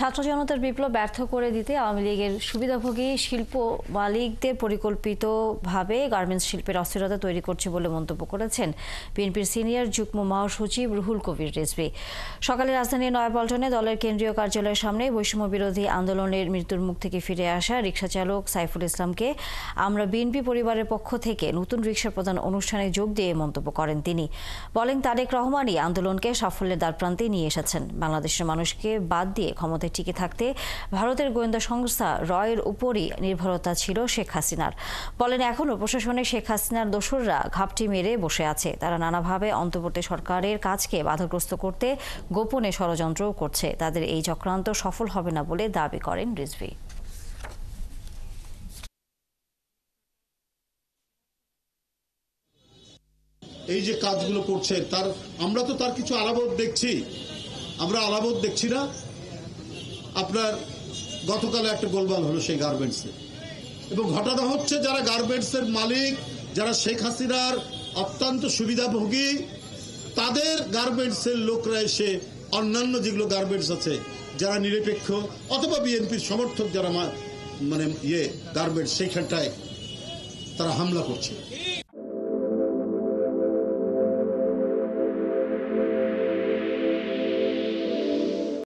ছাত্র জনতার বিপ্লব ব্যর্থ করে দিতে আওয়ামী লীগের সুবিধাভোগী শিল্প মালিকদের পরিকল্পিতভাবে গার্মেন্টস শিল্পের অস্থিরতা তৈরি করছে বলে মন্তব্য করেছেন বিএনপির সিনিয়র যুগ্ম মহাসচিব রুহুল কবির রিজভী। সকালে রাজধানীর নয়াপল্টনে দলের কেন্দ্রীয় কার্যালয়ের সামনে বৈষম্য বিরোধী আন্দোলনের মৃত্যুর মুখ থেকে ফিরে আসা রিকশাচালক সাইফুল ইসলামকে আমরা বিএনপি পরিবারের পক্ষ থেকে নতুন রিকশা প্রদান অনুষ্ঠানে যোগ দিয়ে মন্তব্য করেন তিনি। বলেন, তারেক রহমানই আন্দোলনকে সাফল্যের দ্বারপ্রান্তে নিয়ে এসেছেন। বাংলাদেশের মানুষকে বাদ দিয়ে ক্ষমতায় টিকে থাকতে ভারতের গোয়েন্দা সংস্থা রয়ের উপরই নির্ভরতা ছিল শেখ হাসিনার। বলেন, এখনও প্রশাসনে শেখ হাসিনার দোসররা ঘাপটি মেরে বসে আছে। তারা নানাভাবে অন্তর্বর্তী সরকারের কাজকে বাধাগ্রস্ত করতে গোপনে ষড়যন্ত্রও করছে। তাদের এই চক্রান্ত সফল হবে না বলে দাবি করেন রিজভী। এই যে কাজগুলো করছে আমরা তো তার কিছু আলামত দেখছি। আমরা আলামত দেখছি না। আপনার গতকাল একটা গোলমাল হলো সেই গার্মেন্টসে, এবং ঘটনা হচ্ছে যারা গার্মেন্টসের মালিক, যারা শেখ হাসিনার অত্যন্ত সুবিধাভোগী, তাদের গার্মেন্টসের লোকরা এসে অন্যান্য যেগুলো গার্মেন্টস আছে যারা নিরপেক্ষ অথবা বিএনপির সমর্থক যারা গার্মেন্টস, সেইখানটায় তারা হামলা করছে।